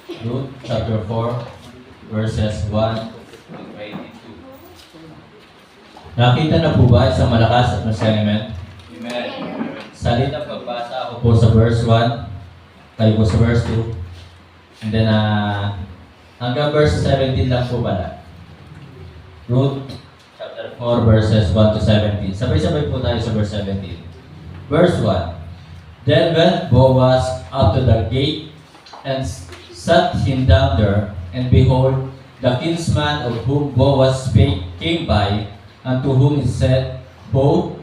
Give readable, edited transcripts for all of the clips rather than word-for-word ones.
Ruth chapter 4, verses 1 to 22. Nakita na po ba isang malakas at masayang Amen. Sa litang pagbasa, ako po sa verse 1, kayo po sa verse 2, and then hanggang verse 17 lang po pala. Ruth chapter 4, verses 1 to 17. Sabay-sabay po tayo sa verse 17. Verse 1. Then went Boaz up to the gate and sat him down there, and behold, the kinsman of whom Boaz spake came by, unto whom he said, Both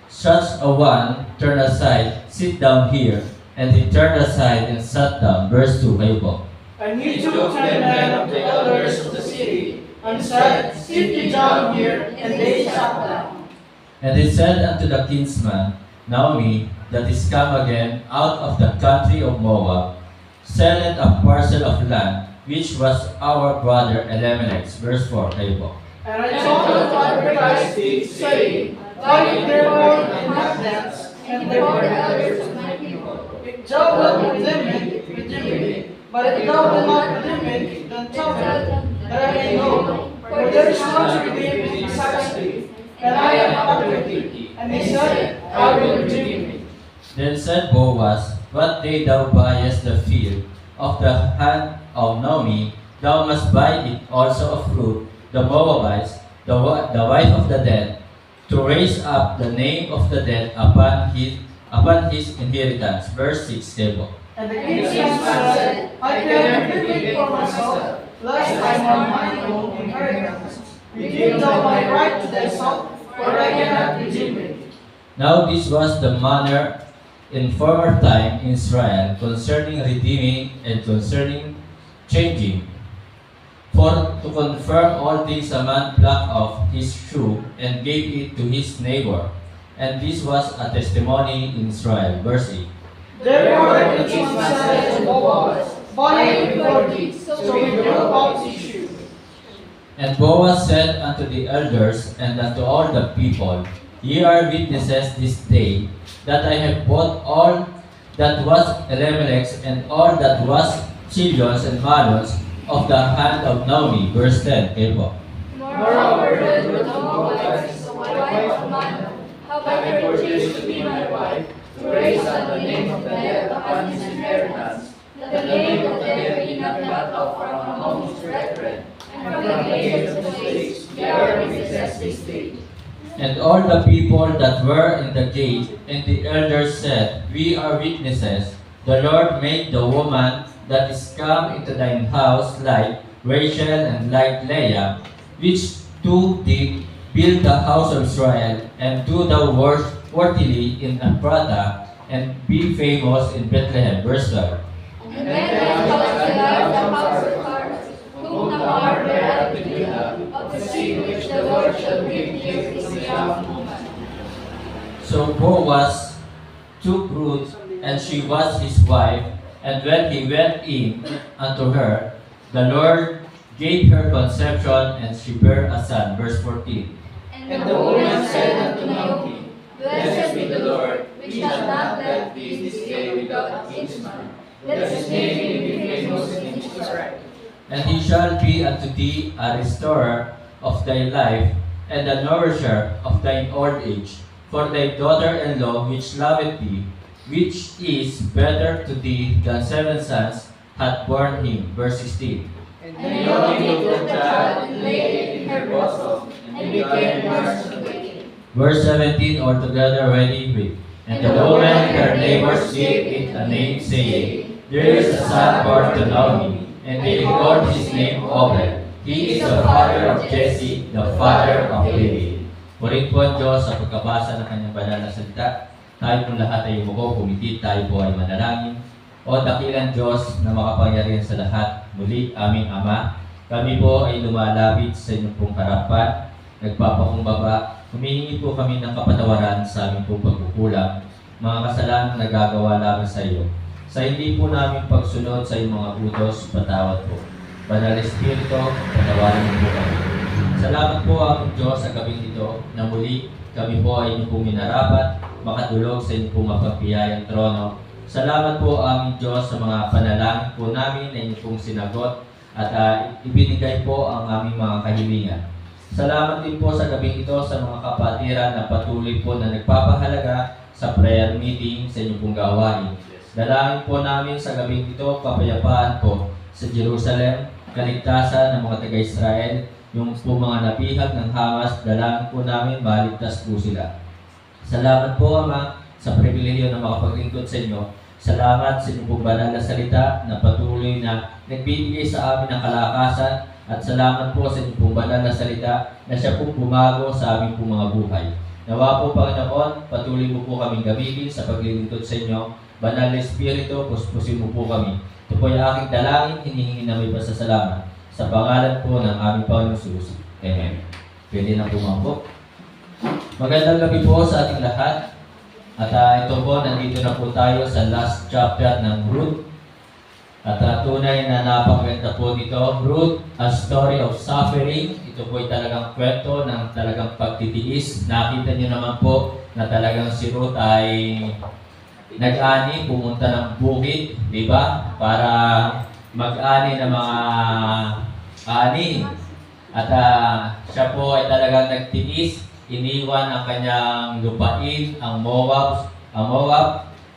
such a one, turn aside, sit down here. And he turned aside and sat down. Verse 2, kayo po. And he took 10 men of the elders of the city, and said, Sit ye down here, and they sat down. And he said unto the kinsman, Naomi, that is come again out of the country of Moab, selleth a parcel of land, which was our brother Elimelech's. Verse 4, kayo po. And I told them to advertise thee, saying, Buy it therefore and have thence, and therefore the elders of my people. If thou wilt redeem it, redeem it. But if thou wilt not redeem it, then tell them, that I may know. For there is none to redeem besides thee, and I am not with thee. And he said, I will redeem it. Then said Boaz, What day thou buyest the field of the hand of Naomi, thou must buy it also of Ruth, the Moabites, the wife of the dead, to raise up the name of the dead upon his inheritance. Verse 6, Debo. And the kinsman said, I cannot redeem it for myself, lest I have mine own inheritance. Redeem thou my right to thyself, for I cannot redeem it. Now this was the manner in former time in Israel concerning redeeming and concerning changing. For to confirm all things a man plucked off his shoe and gave it to his neighbor. And this was a testimony in Israel. Verse 8. Therefore the kinsman said to Boaz, Buy it before thee, so we will out his shoe. And Boaz said unto the elders and unto all the people, Ye are witnesses this day, that I have bought all that was Elimelech's and all that was Chilion's and Malon's of the hand of Naomi. Verse 10, kayo po. Moreover, the Moabites, the wife of Mahlon, have I purchased to be my wife, to raise up the name of the dead upon his inheritance, that the name of the dead be not cut off from among his brethren, and from the days of the days, they are witnesses this day. And all the people that were in the gate and the elders said, We are witnesses. The Lord made the woman that is come into thine house like Rachel and like Leah, which two did build the house of Israel, and do thou work worthily in Ephrata, and be famous in Bethlehem. Verse 12. And then comes the house of Taras, whom Tamar bare unto Judah, of the seed which the Lord shall give you is the young woman. So Boaz took Ruth, and she was his wife, and when he went in unto her, the Lord gave her conception, and she bare a son. Verse 14. And the woman said unto Naomi, Blessed be the Lord, which hath not left thee this day without a kinsman. Let his name be famous in Israel. And he shall be unto thee a restorer of thy life, and a nourisher of thine old age. For thy daughter-in-law which loveth thee, which is better to thee than 7 sons, hath borne him. Verse 16. And Naomi took the child and laid it in her bosom, and became nurse to it. Verse 17, altogether ready with. And the woman her neighbors gave it a name, saying, There is a son born to Naomi, and they called his name Obed. He is the father of Jesse, the father of David. Purihin po ang Diyos sa pagkabasa ng kanyang banal na salita. Tayo pong lahat ay umuko, kumiti, tayo po ay manalangin. O dakilang Diyos na makapangyarihan sa lahat, muli aming Ama, kami po ay lumalapit sa inyong pong harapan, nagpapakumbaba, humihingi po kami ng kapatawaran sa aming pong pagkukulang, mga kasalanan na nagagawa namin sa iyo. Sa hindi po namin pagsunod sa iyong mga utos, patawad po. Banal Espiritu, patawarin mo po kami. Salamat po aming Diyos sa gabing ito na muli kami po ay inyong pong minarapat, makatulog sa inyong pong mapagpiyayang trono Salamat po aming Diyos sa mga panalangin po namin na inyo pong sinagot at ibinigay po ang aming mga kahilingan. Salamat din po sa gabing ito sa mga kapatiran na patuloy po na nagpapahalaga sa prayer meeting sa inyong pong gawain. Dalangin po namin sa gabing ito kapayapaan po sa Jerusalem, kaligtasan ng mga taga-Israel, yung po mga nabihag ng Hamas, dalangin po namin maligtas po sila. Salamat po Ama sa pribilehiyo na makapaglingkod sa inyo. Salamat sa inyong pong banal na salita na patuloy na nagbibigay sa amin ng kalakasan at salamat po sa inyong pong banal na salita na siya pong bumago sa aming pong mga buhay. Nawa po Panginoon, patuloy mo po kaming gamitin sa paglilingkod sa inyo. Banal na Espiritu, puspusin mo po kami. Ito po yung aking dalangin, hinihingi na may pasasalamat sa pangalan po ng aming Panginoon Jesus. Amen. Pwede na pumangko. Magandang gabi po sa ating lahat. At ito po, nandito na po tayo sa last chapter ng Ruth. At tunay na napakaganda po dito, Ruth, a story of suffering. Ito po ay talagang kwento ng talagang pagtitiis. Nakita niyo naman po na talagang si Ruth ay nag-ani, pumunta ng bukid, di ba? Para mag-ani ng mga ani. At siya po ay talagang nagtiis, iniwan ang kanyang lupain, ang Moab,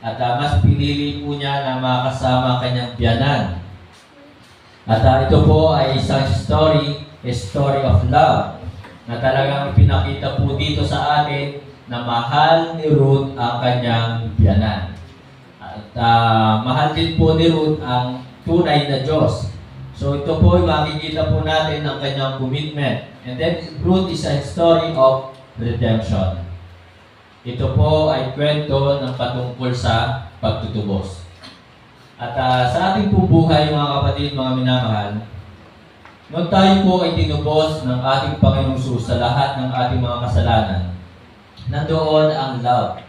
at mas pinili po niya na makasama ang kanyang biyanan. At ito po ay isang story, a story of love, na talagang pinakita po dito sa atin na mahal ni Ruth ang kanyang biyanan. At mahal din po ni Ruth ang tunay na Diyos. So ito po ay makikita po natin ang kanyang commitment. And then Ruth is a story of redemption. Ito po ay kwento ng patungkol sa pagtutubos. At sa ating po buhay mga kapatid, mga minamahal, nung tayo po ay tinubos ng ating Panginoong Jesus sa lahat ng ating mga kasalanan, nandoon ang love,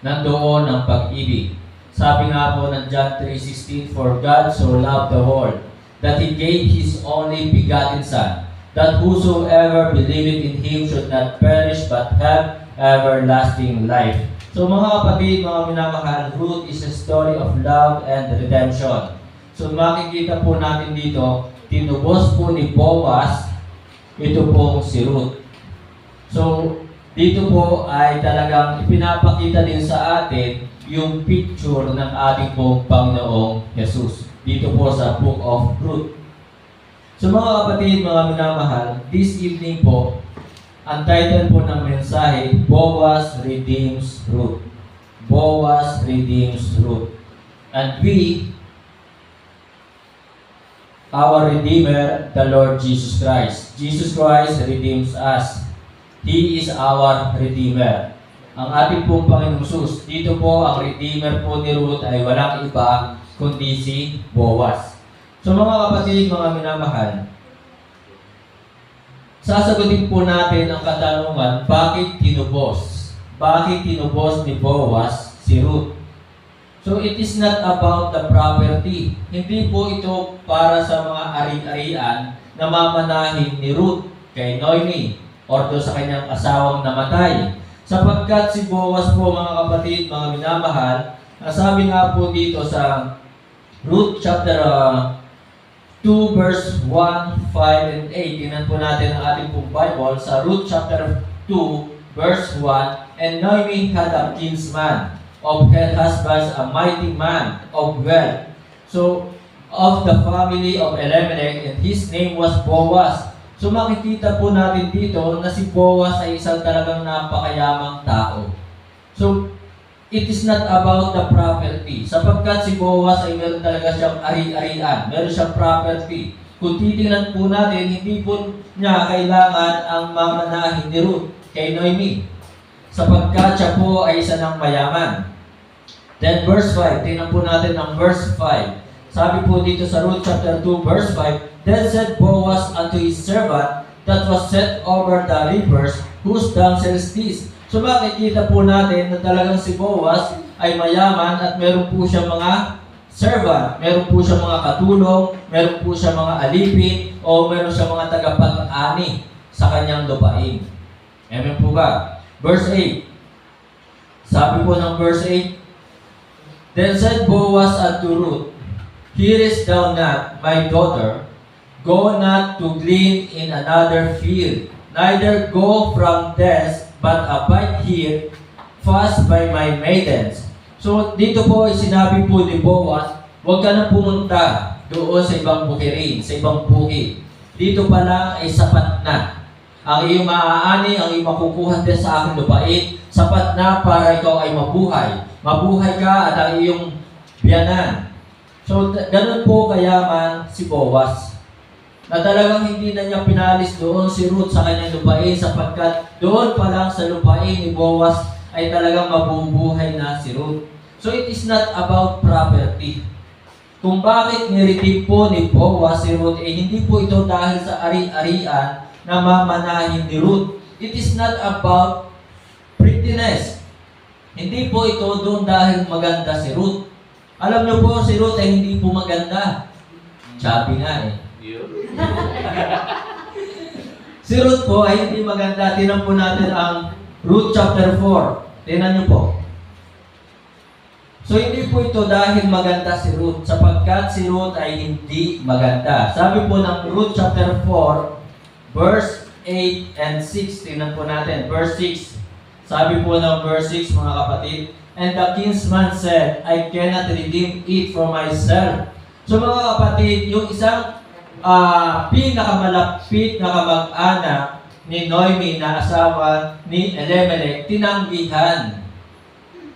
nandoon ang pag-ibig. Sabi nga po ng John 3:16, "For God so loved the world, that He gave His only begotten Son, that whosoever believeth in Him should not perish but have everlasting life." So mga kapatid, mga minamahal, Ruth is a story of love and redemption. So makikita po natin dito, tinubos po ni Boaz, ito pong si Ruth. So dito po ay talagang ipinapakita din sa atin yung picture ng ating pong Panginoong Jesus. Dito po sa Book of Ruth. So mga kapatid, mga minamahal, this evening po, ang title po ng mensahe, Boaz Redeems Ruth. Boaz Redeems Ruth. And we, our Redeemer, the Lord Jesus Christ. Jesus Christ redeems us. He is our Redeemer. Ang ating pong Panginoong Jesus, dito po ang Redeemer po ni Ruth ay walang iba kundi si Boaz. So mga kapatid, mga minamahal, sasagutin po natin ang katanungan, bakit tinubos? Bakit tinubos ni Boaz si Ruth? So it is not about the property. Hindi po ito para sa mga ari-arian na mamanahin ni Ruth kay Noemi or sa kanyang asawang namatay. Sapagkat si Boaz po mga kapatid, mga minamahal, sabi nga po dito sa Ruth chapter 2 verse 1, 5, and 8. Tingnan po natin ang ating pong Bible sa Ruth chapter 2 verse 1. "And Noemi had a kinsman of her husband's, a mighty man of wealth. So, of the family of Elimelech, and his name was Boaz." So makikita po natin dito na si Boaz ay isang talagang napakayamang tao. So, it is not about the property. Sapagkat si Boaz ay meron talaga siyang ari-arian, meron siyang property. Kung titingnan po natin, hindi po niya kailangan ang mamanahin ni Ruth kay Noemi. Sapagkat siya po ay isa ng mayaman. Then verse 5, tingnan po natin ang verse 5. Sabi po dito sa Ruth chapter 2 verse 5, "Then said Boaz unto his servant that was set over the rivers, whose damsels this?" So makikita po natin na talagang si Boaz ay mayaman at meron po siya mga servant, meron po siya mga katulong, meron po siya mga alipin, o meron siya mga tagapag-ani sa kanyang lupain. Amen po ba? Verse 8. Sabi po ng verse 8, Then said Boaz unto Ruth, Hearest thou not, my daughter? Go not to glean in another field, neither go from thence, but abide here, fast by my maidens. So dito po ay sinabi po ni Boaz, huwag ka na pumunta doon sa ibang bukirin, sa ibang bukid. Dito pa lang ay sapat na. Ang iyong maaani, ang iyong makukuha din sa aking lupain, sapat na para ikaw ay mabuhay. Mabuhay ka at ang iyong biyanan. So, ganun po kayaman si Boaz. Na talagang hindi na niya pinalis doon si Ruth sa kanyang lupain sapagkat doon pa lang sa lupain ni Boaz ay talagang mabubuhay na si Ruth. So, it is not about property. Kung bakit niredeem po ni Boaz si Ruth, hindi po ito dahil sa ari-arian na mamanahin ni Ruth. It is not about prettiness. Hindi po ito doon dahil maganda si Ruth. Alam niyo po, si Ruth ay hindi po maganda. Chubby nga eh. Si Ruth po ay hindi maganda. Tingnan po natin ang Ruth chapter 4. Tingnan niyo po. So hindi po ito dahil maganda si Ruth, sapagkat si Ruth ay hindi maganda. Sabi po ng Ruth chapter 4, verse 8 and 6. Tingnan po natin, verse 6. Sabi po ng verse 6, mga kapatid, And the kinsman said, I cannot redeem it for myself. So mga kapatid, yung isang pinakamalapit na kamag-anak ni Noemi na asawa ni Elimelech, tinanggihan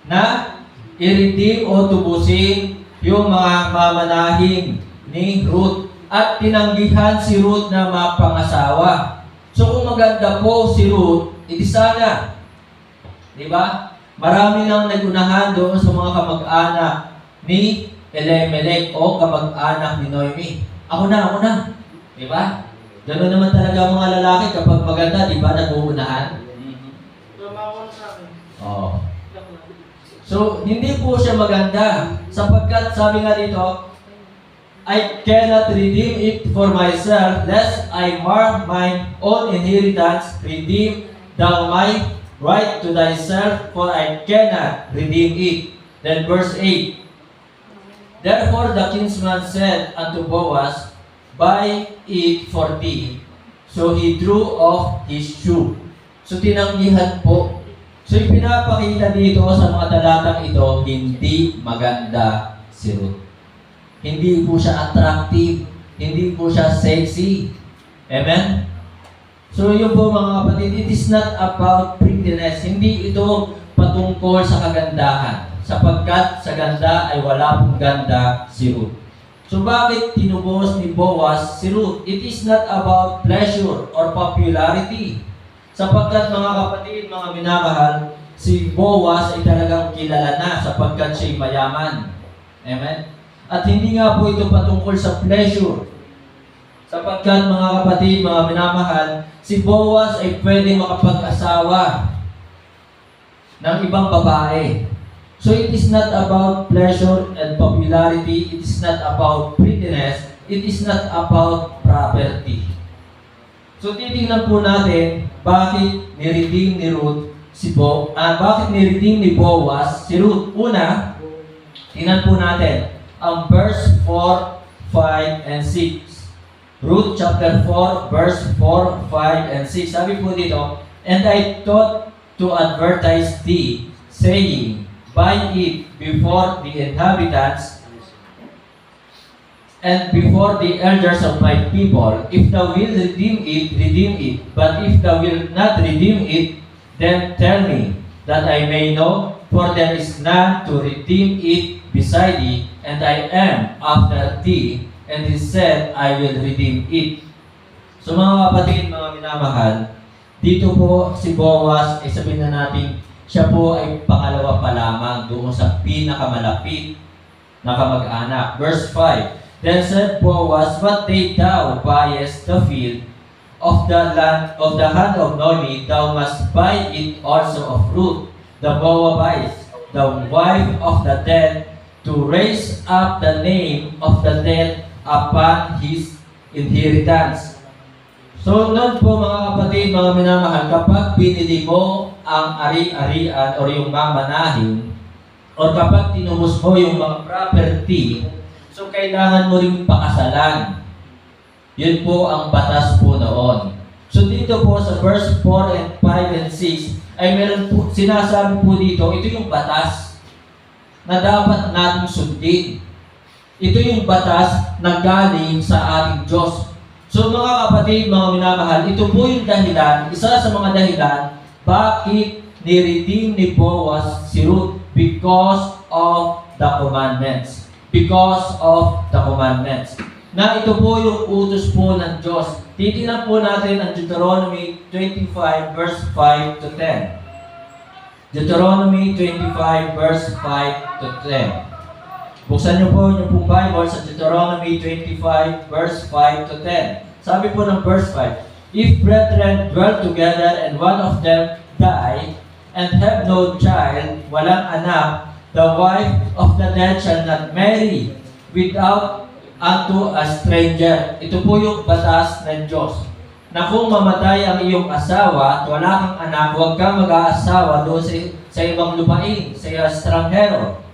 na i-redeem o tubusin yung mga mamanahin ni Ruth. At tinanggihan si Ruth na mapangasawa. So kung maganda po si Ruth, iti sana. Di ba? Marami nang nagunahan doon sa mga kamag-anak ni Elimelech o kamag-anak ni Noemi. Ako na. Di ba? Ganoon naman talaga mga lalaki kapag maganda, di ba, nag-uunahan? Lumawan sa akin. Oo. So, hindi po siya maganda. Sapagkat, sabi nga dito, I cannot redeem it for myself, lest I mar my own inheritance. Redeem thou my right to thyself, for I cannot redeem it. Then verse 8. Therefore the kinsman said unto Boaz, Buy it for thee. So he drew off his shoe. So tinanggihan po. So ipinapakita dito sa mga talatang ito, hindi maganda si Ruth. Hindi po siya attractive. Hindi po siya sexy. Amen? So yun po mga kapatid, it is not about prettiness. Hindi ito patungkol sa kagandahan. Sapagkat sa ganda ay wala pong ganda si Ruth. So bakit tinubos ni Boaz si Ruth? It is not about pleasure or popularity. Sapagkat mga kapatid, mga minamahal, si Boaz ay talagang kilala na sapagkat siya'y mayaman. Amen? At hindi nga po ito patungkol sa pleasure. Sapagkat mga kapatid, mga minamahal, si Boaz ay pwedeng makapag-asawa ng ibang babae. So it is not about pleasure and popularity. It is not about prettiness. It is not about property. So titingnan po natin bakit ni-redeem ni Ruth bakit ni-redeem ni Boaz si Ruth. Una, tingnan po natin ang verse 4, 5, and 6. Ruth chapter 4, verse 4, 5, and 6. Sabi po dito, And I thought to advertise thee, saying, Buy it before the inhabitants and before the elders of my people. If thou wilt redeem it. But if thou wilt not redeem it, then tell me, that I may know, for there is none to redeem it beside thee, and I am after thee. And he said, I will redeem it. So mga kapatid, mga minamahal, dito po si Boaz, ay sabihin na natin, siya po ay pangalawa pa lamang doon sa pinakamalapit na kamag-anak. Verse 5, Then said Boaz, What day thou buyest the field of the hand of Noemi, thou must buy it also of Ruth, the Moabite, the wife of the dead, to raise up the name of the dead upon his inheritance. So noon po mga kapatid, mga minamahal, kapag binili mo ang ari-arian o yung mamanahin, or kapag tinubos mo yung mga property, so kailangan mo rin pakasalan. Yun po ang batas po noon. So dito po sa verse 4 and 5 and 6, ay meron po, sinasabi po dito, ito yung batas na dapat nating sundin. Ito yung batas na galing sa ating Diyos. So mga kapatid, mga minamahal, ito po yung dahilan, isa sa mga dahilan, bakit ni-redeem ni Boaz si Ruth? Because of the commandments. Because of the commandments. Na ito po yung utos po ng Diyos. Titingnan po natin ang Deuteronomy 25 verse 5 to 10. Deuteronomy 25 verse 5 to 10. Buksan niyo po yung pong Bible sa Deuteronomy 25 verse 5 to 10. Sabi po ng verse 5, if brethren dwell together and one of them die and have no child, walang anak, the wife of the dead shall not marry without unto a stranger. Ito po yung batas ng Diyos. Na kung mamatay ang iyong asawa at wala kang anak, huwag kang mag-aasawa doon sa ibang lupain, sa estranghero.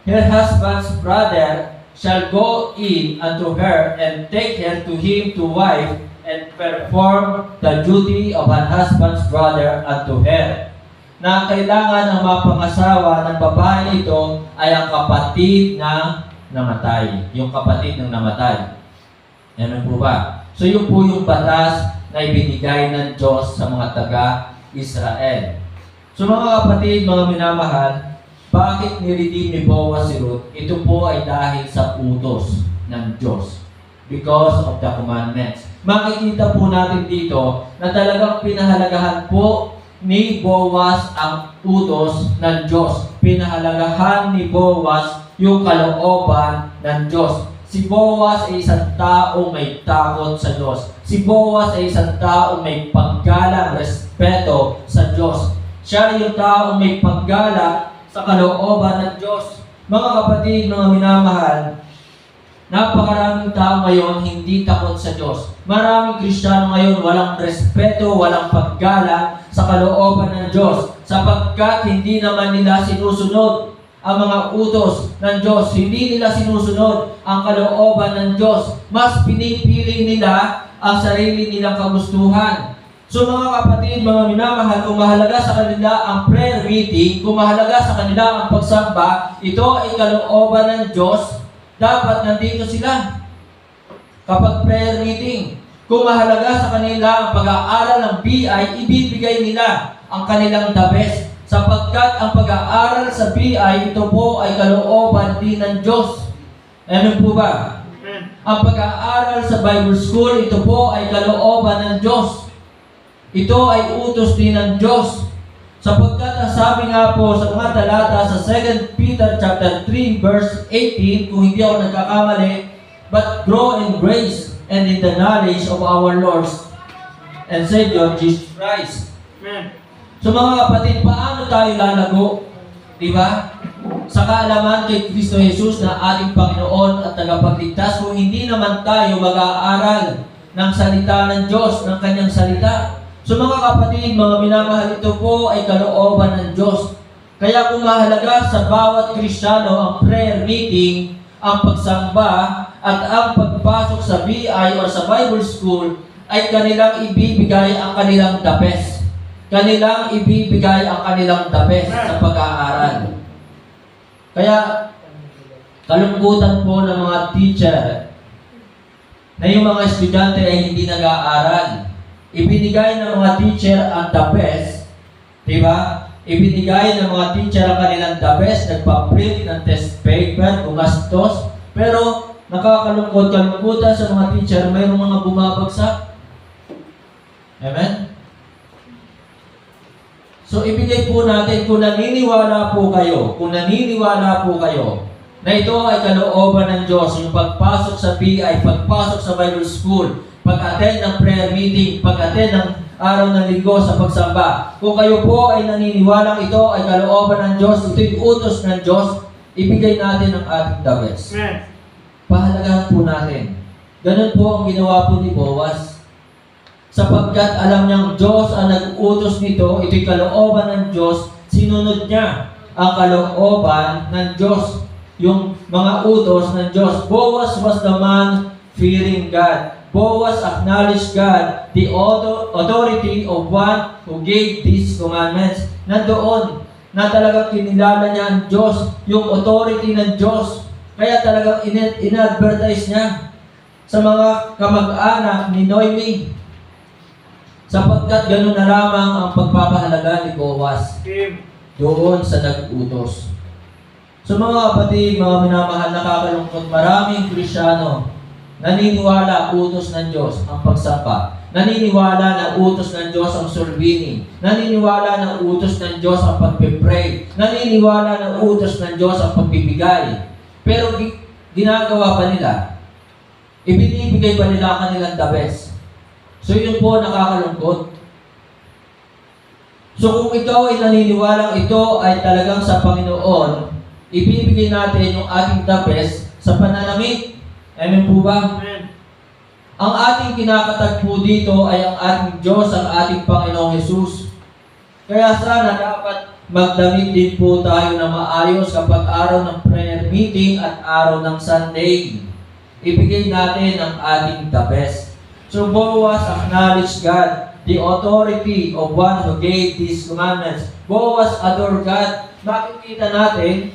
Her husband's brother shall go in unto her and take her to him to wife and perform the duty of an husband's brother unto her. Na kailangan ang mapangasawa ng babae ito ay ang kapatid na namatay. Yung kapatid ng namatay. Yan po ba? So yun po yung batas na ibinigay ng Diyos sa mga taga-Israel. So mga kapatid, mga minamahal, bakit ni-redeem ni Boaz si Ruth? Ito po ay dahil sa utos ng Diyos. Because of the commandments. Makikita po natin dito na talagang pinahalagahan po ni Boaz ang utos ng Diyos. Pinahalagahan ni Boaz yung kalooban ng Diyos. Si Boaz ay isang taong may takot sa Diyos. Si Boaz ay isang taong may paggalang, respeto sa Diyos. Siya yung taong may paggalang sa kalooban ng Diyos. Mga kapatid, mga minamahal, napakaraming tao ngayon hindi takot sa Diyos. Maraming Kristiyano ngayon walang respeto, walang paggalang sa kalooban ng Diyos sapagkat hindi naman nila sinusunod ang mga utos ng Diyos. Hindi nila sinusunod ang kalooban ng Diyos. Mas pinipili nila ang sarili nilang kagustuhan. So mga kapatid, mga minamahal, kung mahalaga sa kanila ang prayer meeting, kung mahalaga sa kanila ang pagsamba, ito ay kalooban ng Diyos, dapat nandito sila. Kapag prayer meeting, kung mahalaga sa kanila ang pag-aaral ng BI, ibibigay nila ang kanilang the best. Sapagkat ang pag-aaral sa BI, ito po ay kalooban din ng Diyos. Ano po ba? Ang pag-aaral sa Bible School, ito po ay kalooban ng Diyos. Ito ay utos din ng Diyos. Sapagkat ang sabi nga po sa mga talata sa 2 Peter chapter 3 verse 18, kung hindi ako nagkakamali, but grow in grace and in the knowledge of our Lord and Savior Jesus Christ. Amen. So mga kapatid, paano tayo lalago? Diba? Sa kaalaman kay Kristo Jesus na ating Panginoon at tagapagligtas, kung hindi naman tayo mag-aaral ng salita ng Diyos, ng kanyang salita. So mga kapatid, mga minamahal, ito po ay kalooban ng Diyos. Kaya kung mahalaga sa bawat Kristiyano ang prayer meeting, ang pagsamba, at ang pagpasok sa BI or sa Bible School, ay kanilang ibibigay ang kanilang the best. Kanilang ibibigay ang kanilang the best sa pag-aaral. Kaya, kalungkutan po ng mga teacher na yung mga estudyante ay hindi nag-aaral. Ibinigay ng mga teacher ang the best, di ba? Ibinigay ng mga teacher ang kanilang the best, nagpa-print ng test paper, gumastos, pero nakakalungkot-kalungkutan sa mga teacher, mayroong mga bumabagsak. Amen? So, ibigay po natin, kung naniniwala po kayo na ito ay kalooban ng Diyos, yung pagpasok sa BI, pagpasok sa Bible School, pag-attend ng prayer meeting, pag-attend ng araw ng linggo sa pagsamba. Kung kayo po ay naniniwalang ito ay kalooban ng Diyos, ito yung utos ng Diyos, ibigay natin ang ating the best. Pahalagahan po natin. Ganun po ang ginawa po ni Boaz. Sapagkat alam niyang Diyos ang nag-utos nito, ito'y kalooban ng Diyos, sinunod niya. ang kalooban ng Diyos, yung mga utos ng Diyos. Boaz was the man fearing God. Boaz acknowledged God, the authority of one who gave these commandments. Nandoon na talagang kinilala niya ang Diyos, yung authority ng Diyos. Kaya talagang in-advertise niya sa mga kamag-anak ni Noemi. Sapagkat gano'n na lamang ang pagpapahalaga ni Boaz doon sa nag-utos. So mga kapatid, mga minamahal, nakakalungkot, maraming Kristyano naniniwala utos ng Diyos ang pagsampa. Naniniwala na utos ng Diyos ang sulbini. Naniniwala na utos ng Diyos ang pagpipray. Naniniwala na utos ng Diyos ang pagbibigay. Pero ginagawa pa nila. Ibinibigay pa nila ang kanilang the best. So yun po nakakalungkot. So kung ikaw ay naniniwalang ito ay talagang sa Panginoon, ibibigay natin yung ating the best sa pananamit. Amen po ba? Amen. Ang ating kinakatagpo dito ay ang ating Diyos, ang ating Panginoong Jesus. Kaya sana dapat magdamit din po tayo na maayos kapag araw ng prayer meeting at araw ng Sunday. Ibigay natin ang ating the best. So Boaz acknowledged God, the authority of one who gave these commandments. Boaz adored God. Makikita natin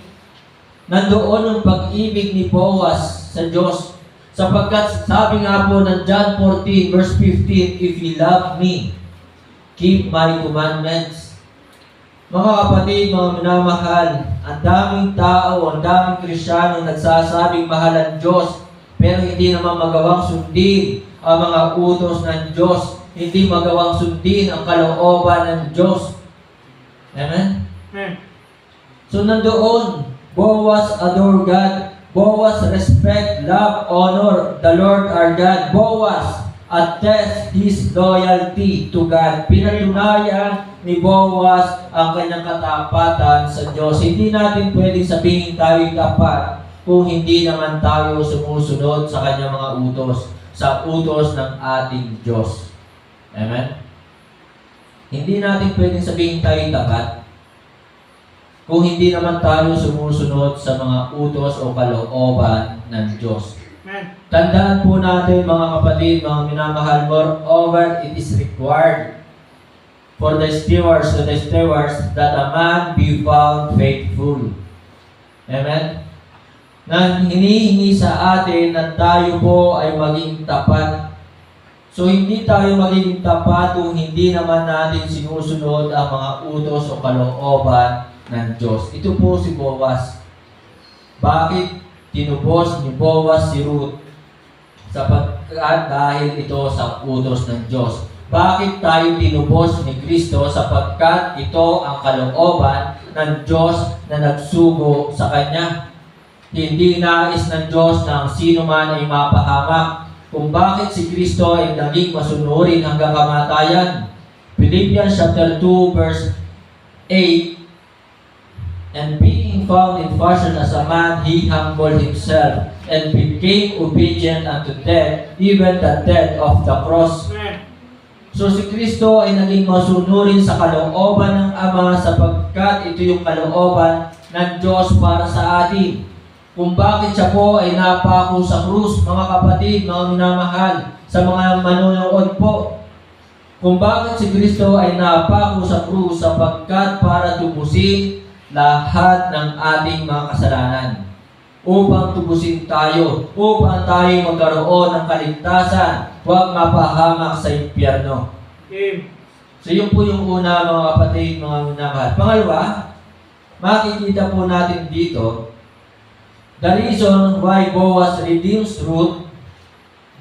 nandoon ang pag-ibig ni Boaz sa Diyos. Sapagkat sabi nga po ng John 14 verse 15, if you love me, keep my commandments. Mga kapatid, mga minamahal, ang daming tao, ang daming Kristyano nagsasabing mahal ang Diyos, pero hindi naman magawang sundin ang mga utos ng Diyos. Hindi magawang sundin ang kalooban ng Diyos. Amen? Amen. So nandoon, Boaz adore God. Boaz respect, love, honor the Lord our God. Boaz attest his loyalty to God. Pinatunayan ni Boaz ang kanyang katapatan sa Diyos. Hindi natin pwedeng sabihin tayo tapat kung hindi naman tayo sumusunod sa kanyang mga utos, sa utos ng ating Diyos. Amen? Hindi natin pwedeng sabihin tayo tapat kung hindi naman tayo sumusunod sa mga utos o kalooban ng Diyos. Amen. Tandaan po natin mga kapatid, mga minamahal, moreover, it is required for the stewards that a man be found faithful. Amen? Na hinihingi sa atin na tayo po ay maging tapat. So hindi tayo magiging tapat kung hindi naman natin sinusunod ang mga utos o kalooban ng Diyos. Ito po si Boaz. Bakit tinubos ni Boaz si Ruth? Sapagkat dahil ito sa utos ng Diyos. Bakit tayo tinubos ni Kristo? Sapagkat ito ang kalooban ng Diyos na nagsugo sa Kanya. Hindi nais ng Diyos na ang sino man ay mapahamak. Kung bakit si Kristo ay naging masunurin hanggang kamatayan. Philippians chapter 2 verse 8, and being found in fashion as a man, he humbled himself and became obedient unto death, even the death of the cross. So si Kristo ay naging masunurin sa kalooban ng Ama sapagkat ito yung kalooban ng Diyos para sa atin. Kung bakit siya po ay napako sa krus, mga kapatid, mga minamahal, sa mga manonood po. Kung bakit si Kristo ay napako sa krus sapagkat para tubusin lahat ng ating mga kasalanan. Upang tubusin tayo, upang tayo magkaroon ng kaligtasan, huwag mapahamak sa impyerno. So yun po yung una mga kapatid, mga minamahal. Pangalawa, makikita po natin dito, the reason why Boaz redeems Ruth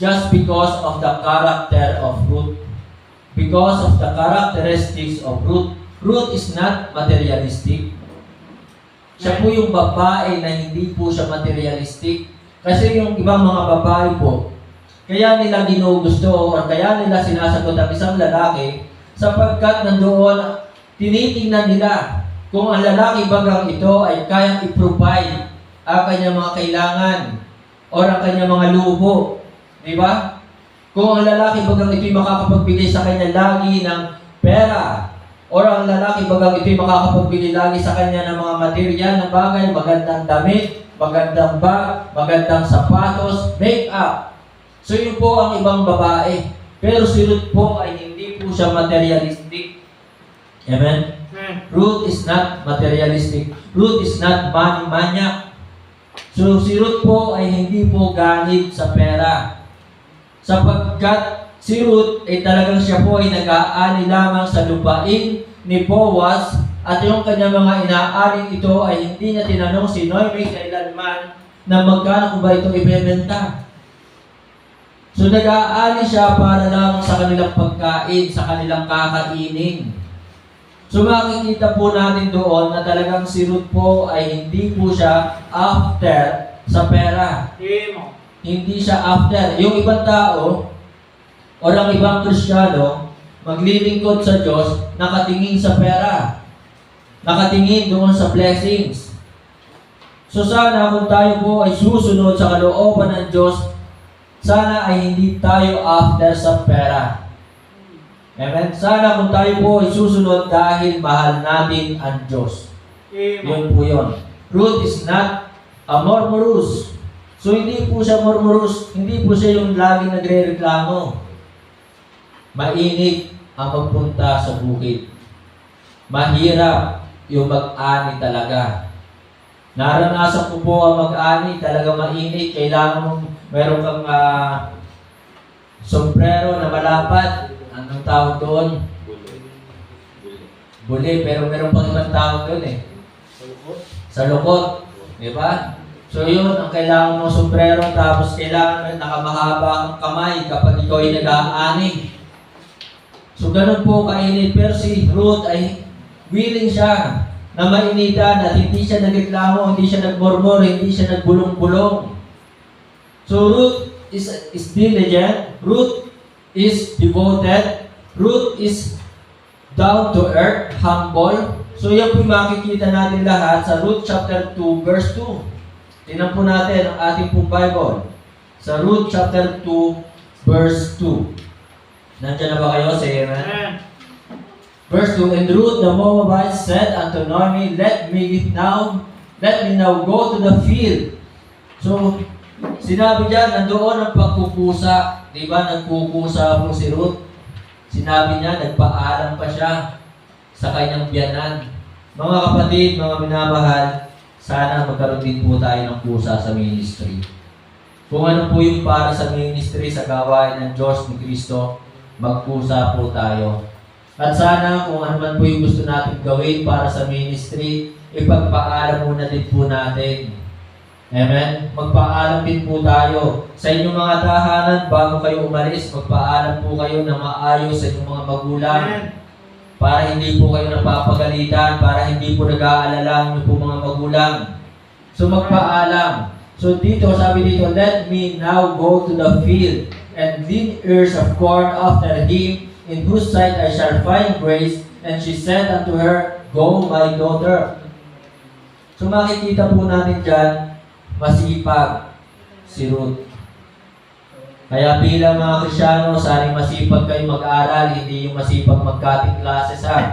just because of the character of Ruth. Because of the characteristics of Ruth. Ruth is not materialistic. Siya po yung babae na hindi po siya materialistic. Kasi yung ibang mga babae po, kaya nila ginugusto o kaya nila sinasagot ang isang lalaki sapagkat nandoon tinitingnan nila kung ang lalaki bagang ito ay kayang i-provide ang kanyang mga kailangan o ang kanyang mga luho. Di ba? Kung ang lalaki bagang ito'y makakapagbigay sa kanya lagi ng pera, Or ang lalaki, bagang ito'y makakapagbili lagi sa kanya ng mga material na bagay, magandang damit, magandang bag, magandang sapatos, make-up. So yun po ang ibang babae. Pero si Ruth po ay hindi po siya materialistic. Amen? Ruth is not materialistic. Ruth is not money maniac. So si Ruth po ay hindi po ganit sa pera. Sapagkat si Ruth ay talagang siya po ay nag-aani lamang sa lupain ni Boaz at yung kanyang mga inaaling ito ay hindi niya tinanong si Noemi kailanman na magkano ko ba ito ibebenta. So nag-aani siya para lamang sa kanilang pagkain, sa kanilang kakainin. So makikita po natin doon na talagang si Ruth po ay hindi po siya after sa pera. Hindi siya after. Yung ibang tao o ang ibang Kristiyano, maglilingkod sa Diyos, nakatingin sa pera. Nakatingin doon sa blessings. So sana kung tayo po ay susunod sa kalooban ng Diyos, sana ay hindi tayo after sa pera. Amen? Sana kung tayo po ay susunod dahil mahal natin ang Diyos. Yun po yun. Ruth is not a murmurous. So hindi po siya murmurous, hindi po siya yung laging nagre-reklamo. Mainit ang magpunta sa bukid. Mahirap yung mag-ani talaga. Naranasan ko po ang mag-ani, talaga mainit. Kailangan mong meron kang sombrero na malapad. Anong tawag doon? Buli, pero meron pang ibang tawag doon eh. Sa lukot. Di ba? So yun, ang kailangan mo sombrero, tapos kailangan nakamahaba ang kamay kapag ikaw ay nag-aani. So ganun po kainit. Pero si Ruth ay willing siya na mainitan at hindi siya nagreklamo, hindi siya nagmurmur, hindi siya nagbulong-bulong. So Ruth is diligent. Ruth is devoted. Ruth is down to earth, humble. So yan po makikita natin lahat sa Ruth chapter 2 verse 2. Tingnan po natin ang ating pong Bible. Sa Ruth chapter 2 verse 2. Nandiyan na ba kayo? Say amen. Verse 2, And Ruth the Moabite said unto Naomi, Let me now go to the field. So, sinabi diyan, nandoon ang pagkukusa. Diba, nagkukusa po si Ruth. Sinabi niya, nagpaalam pa siya sa kanyang biyanan. Mga kapatid, mga minamahal, sana magkaroon din po tayo ng kusa sa ministry. Kung ano po yung para sa ministry, sa gawain ng Diyos ni Kristo, magkusa po tayo. At sana kung ano man po yung gusto natin gawin para sa ministry, ipagpaalam muna din po natin. Amen? Magpaalam din po tayo. Sa inyong mga tahanan, bago kayo umalis, magpaalam po kayo na maayos sa inyong mga magulang. Para hindi po kayo napapagalitan, para hindi po nag-aalala yung po mga magulang. So magpaalam. So dito, sabi dito, Let me now go to the field and glean ears of corn after him, in whose sight I shall find grace. And she said unto her, Go, my daughter. So makikita po natin dyan, masipag si Ruth. Kaya bilang mga Kristyano, sana'y masipag kayo mag-aral, hindi yung masipag mag-cutting classes ha.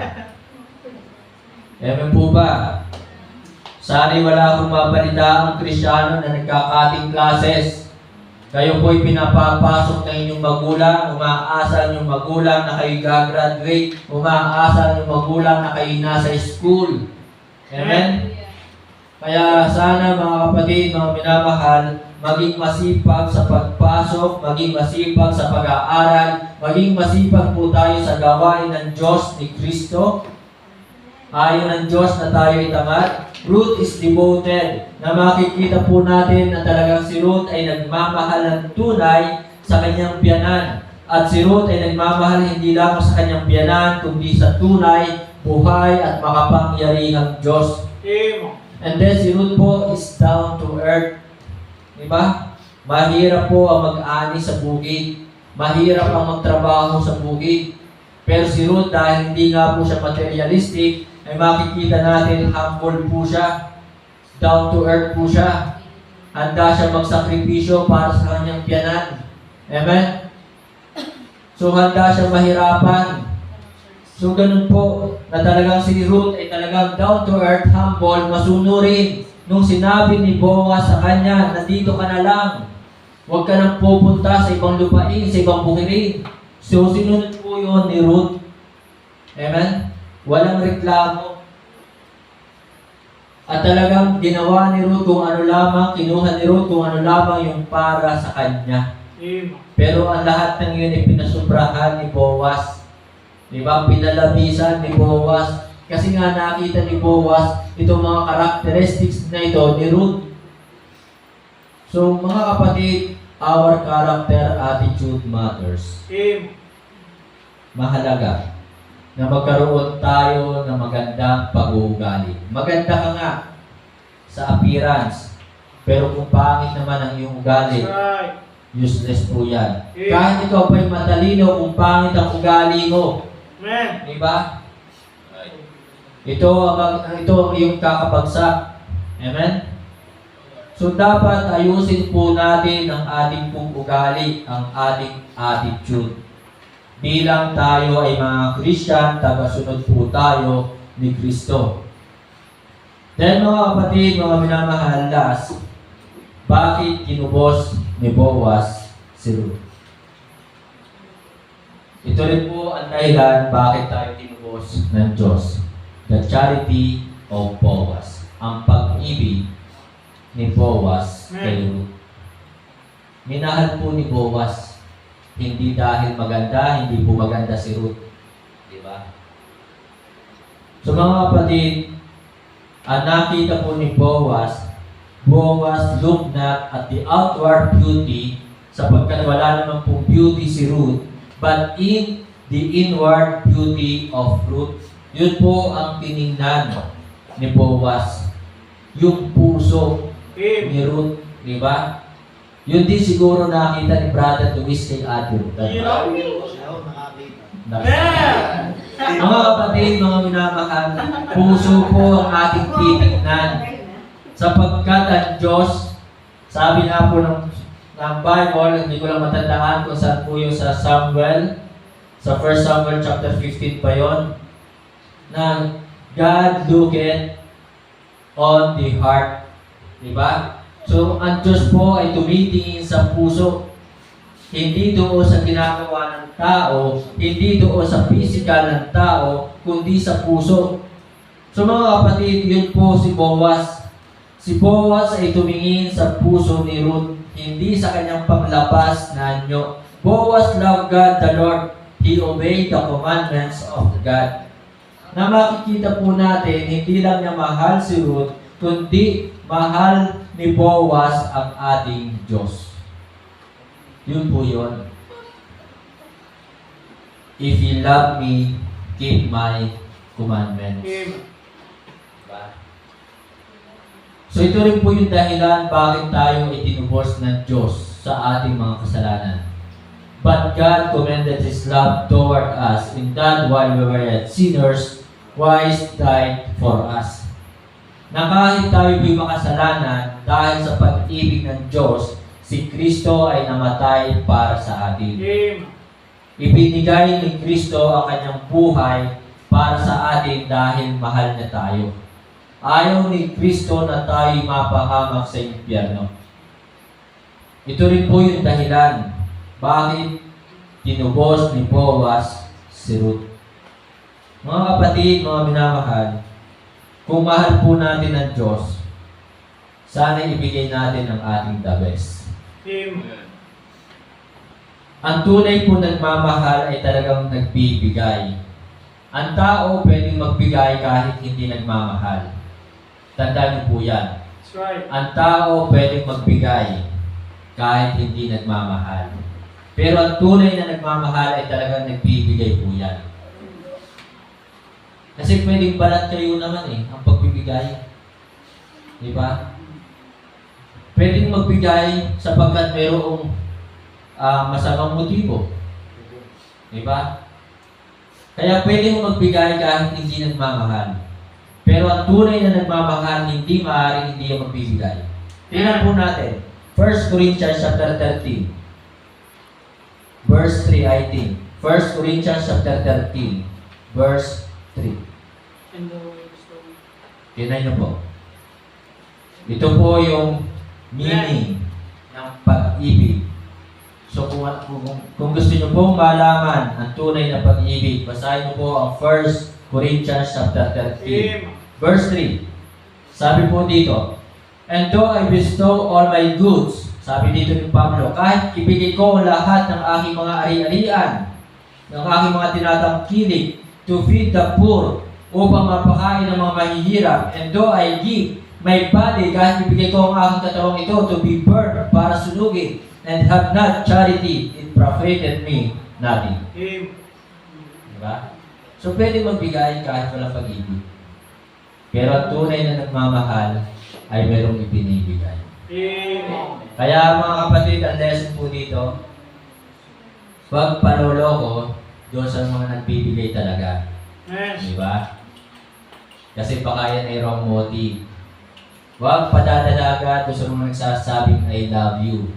Amen po ba? Sana'y wala akong mabalita ang Kristyano na nagka-cutting classes. Kayo po'y pinapapasok ng inyong magulang, umaasa ng magulang na kayo gagraduate, umaasa ng magulang na kayo nasa school. Amen? Kaya sana mga kapatid, mga minamahal, maging masipag sa pagpasok, maging masipag sa pag-aaral, maging masipag po tayo sa gawain ng Diyos ni Kristo. Ayaw ng Diyos na tayo itamad. Ruth is devoted, na makikita po natin na talagang si Ruth ay nagmamahal ng tunay sa kanyang biyanan. At si Ruth ay nagmamahal hindi lamang sa kanyang biyanan, kundi sa tunay, buhay at makapangyarihang Diyos. And then si Ruth po is down to earth. Diba? Mahirap po ang mag-ani sa bukid. Mahirap ang magtrabaho sa bukid. Pero si Ruth, dahil hindi nga po siya materialistic, ay makikita natin humble po siya. Down to earth po siya. Handa siya magsakripisyo para sa kanyang biyanan. Amen? So handa siya mahirapan. So ganun po, na talagang si Ruth ay talagang down to earth, humble, masunurin. Nung sinabi ni Boaz sa kanya, nandito ka na lang. Huwag ka nang pupunta sa ibang lupain, sa ibang bukirin. So sinunod po yun ni Ruth. Amen? Walang reklamo. At talagang ginawa ni Ruth kung ano lamang, kinuha ni Ruth kung ano lamang yung para sa kanya. Pero ang lahat ng yun ay pinasubrahan ni Boaz. Diba? Pinalabisan ni Boaz. Kasi nga nakita ni Boaz itong mga characteristics na ito ni Ruth. So mga kapatid, our character attitude matters. Mahalaga na magkaroon tayo ng magandang pag-uugali. Maganda ka nga sa appearance, pero kung pangit naman ang iyong ugali, useless po yan. Kahit ikaw pa'y matalino, kung pangit ang ugali mo, diba? Ito ang iyong kakabagsak. Amen? So dapat ayusin po natin ang ating pong ugali, ang ating attitude. Bilang tayo ay mga Christian, tagasunod po tayo ni Kristo. Then mga kapatid, mga minamahal, last, bakit kinubos ni Boaz si Ruth? Ito rin po ang dahilan bakit tayo kinubos ng Diyos. The charity of Boaz. Ang pag-ibig ni Boaz kay Ruth. Minahal po ni Boaz. Hindi dahil maganda, hindi po maganda si Ruth. Diba? So mga kapatid, ang nakita po ni Boaz looked not at the outward beauty, sapagkat wala naman pong beauty si Ruth, but in the inward beauty of Ruth. Yun po ang tiningnan ni Boaz. Yung puso ni Ruth, di ba? Yun din siguro nakita ni Brother Luis kay Ate Ruth. Mga kapatid, mga minamahal, puso po ang ating titingnan. Sapagkat ang Diyos, sabi na po ng Bible, hindi ko lang matandaan kung saan po yung sa Samuel, sa 1 Samuel chapter 15 pa yon, na God looketh on the heart. Diba? So, ang Diyos po ay tumitingin sa puso. Hindi doon sa ginagawa ng tao, hindi doon sa physical ng tao, kundi sa puso. So mga kapatid, yun po si Boaz. Si Boaz ay tumingin sa puso ni Ruth, hindi sa kanyang panglabas na anyo. Boaz loved God the Lord. He obeyed the commandments of God. Na makikita po natin, hindi lang niya mahal si Ruth, kundi mahal ni Boaz ang ating Diyos. Yun po yun. If you love me, keep my commandments. Diba? So ito rin po yung dahilan bakit tayo itinubos ng Diyos sa ating mga kasalanan. But God commended His love toward us in that while we were yet sinners, Christ died for us. Na kahit tayo po'y makasalanan, dahil sa pag-ibig ng Diyos, si Kristo ay namatay para sa atin. Ibinigay ni Kristo ang kanyang buhay para sa atin dahil mahal niya tayo. Ayaw ni Kristo na tayo mapahamak sa impyerno. Ito rin po yung dahilan bakit tinubos ni Boaz si Ruth. Mga kapatid, mga minamahal, kung mahal po natin ang Diyos, sana ibigay natin ang ating the best. Ang tunay po nagmamahal ay talagang nagbibigay. Ang tao pwedeng magbigay kahit hindi nagmamahal. Tandaan niyo po yan. That's right. Ang tao pwedeng magbigay kahit hindi nagmamahal. Pero ang tunay na nagmamahal ay talagang nagbibigay po yan. Kasi pwedeng balat kayo naman ang pagbibigay. Di ba? Pwedeng magbigay sapagkat mayroong masamang motibo. Di ba? Kaya pwedeng magbigay kahit hindi nagmamahal. Pero ang tunay na nagmamahal, hindi maaaring hindi yung magbibigay. Tingnan po natin. 1 Corinthians chapter 13. Verse 3, I think. 1 Corinthians chapter 13. verse 3. And the wisdom. Tingnan niyo po. Ito po yung meaning ng pag-ibig. So kung gusto niyo pong malaman ang tunay na pag-ibig, basahin niyo po ang 1 Corinthians chapter 13, verse 3. Sabi po dito, and though I bestow all my goods, sabi dito ni Pablo, kahit ibigay ko ang lahat ng aking mga ari-arian, ng aking mga tinatangkilik, to feed the poor, upang mapakain ng mga mahihirap, and though I give my body, kahit ibigay ko ang aking katawang ito, to be burned, para sunugin, and have not charity, it profited me nothing. Diba? So, pwede magbigay kahit walang pag-ibig. Pero ang tunay na nagmamahal ay merong ibinibigay. Kaya mga kapatid, ang lesson po dito, huwag panuloko doon sa mga nagbibigay talaga. Diba? Kasi baka yan ay wrong motive. Huwag padadalaga doon sa mga nagsasabing I love you.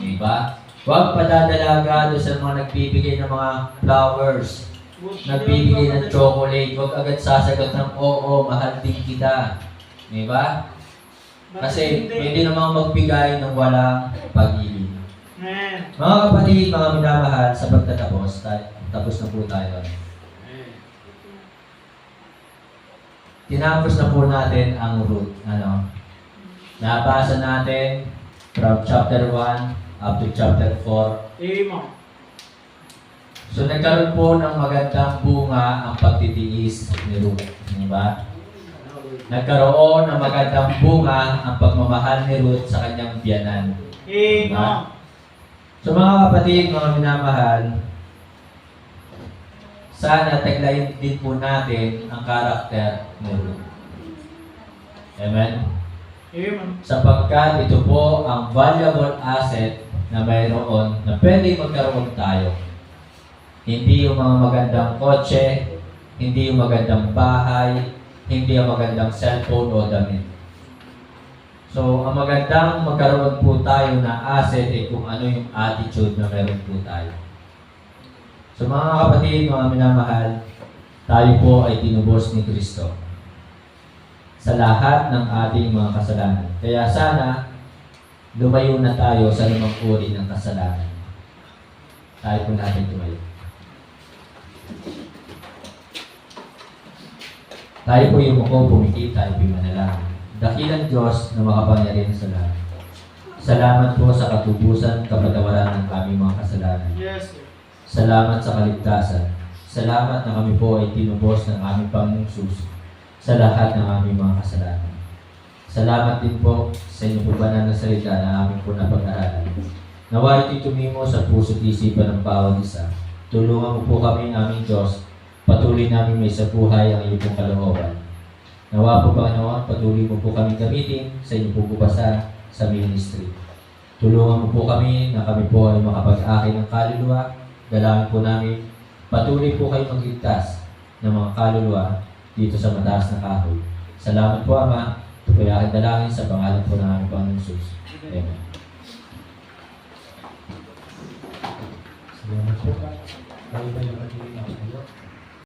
Diba? Huwag padadalaga doon sa mga nagbibigay ng mga flowers, nagbibigay ng chocolate. Huwag agad sasagot ng oo, mahal din kita. Diba? Kasi pwede namang magbigay ng walang pag-ibig. Mga kapatid, mga minamahal, sa pagtatapos, tapos na po tayo. Tinapos na po natin ang root. Nabasa natin from chapter 1 up to chapter 4. So nagkaroon po ng magandang bunga ang pagtitiis ni Ruth. Diba? Nagkaroon ng magandang bunga ang pagmamahal ni Ruth sa kanyang biyanan. Diba? So mga kapatid, mga minamahal, sana taglayin din po natin ang karakter ni Ruth. Amen? Sapagkat ito po ang valuable asset na mayroon na pwedeng magkaroon tayo. Hindi yung mga magandang kotse, hindi yung magandang bahay, hindi ang magandang cellphone o damit. So, ang magandang magkaroon po tayo na asset ay kung ano yung attitude na meron po tayo. So, mga kapatid, mga minamahal, tayo po ay tinubos ni Kristo sa lahat ng ating mga kasalanan. Kaya sana, lumayo na tayo sa limang uri ng kasalanan. Tayo po natin tumayo. Tayo po yung pumikit, tayo po yung manalangin. Dakilang Diyos na makapangyarihan sa lahat. Salamat po sa katubusan, kapatawaran ng aming mga kasalanan. Salamat sa kaligtasan. Salamat na kami po ay tinubos ng aming Panginoong Hesus sa lahat ng aming mga kasalanan. Salamat din po sa inyo po banal na salita na aming po napag-aralan. Nawa ito'y tumimo sa puso't isipan ng bawat isa. Tulungan mo po kami, aming Diyos, patuloy namin may sa buhay ang iyong kalooban. Nawa po Panginoon, patuloy mo po kami gamitin sa inyong pagpupasa sa ministry. Tulungan mo po kami na kami po ay makapag-akin ng kaluluwa. Dalangin po namin, patuloy po kayo magligtas ng mga kaluluwa dito sa mataas na kahoy. Salamat po Ama, ito po yung aking dalangin sa pangalan po ng aming Panginoong Hesus. Amen. Salamat po. Tayo ba yung patuloy na kayo?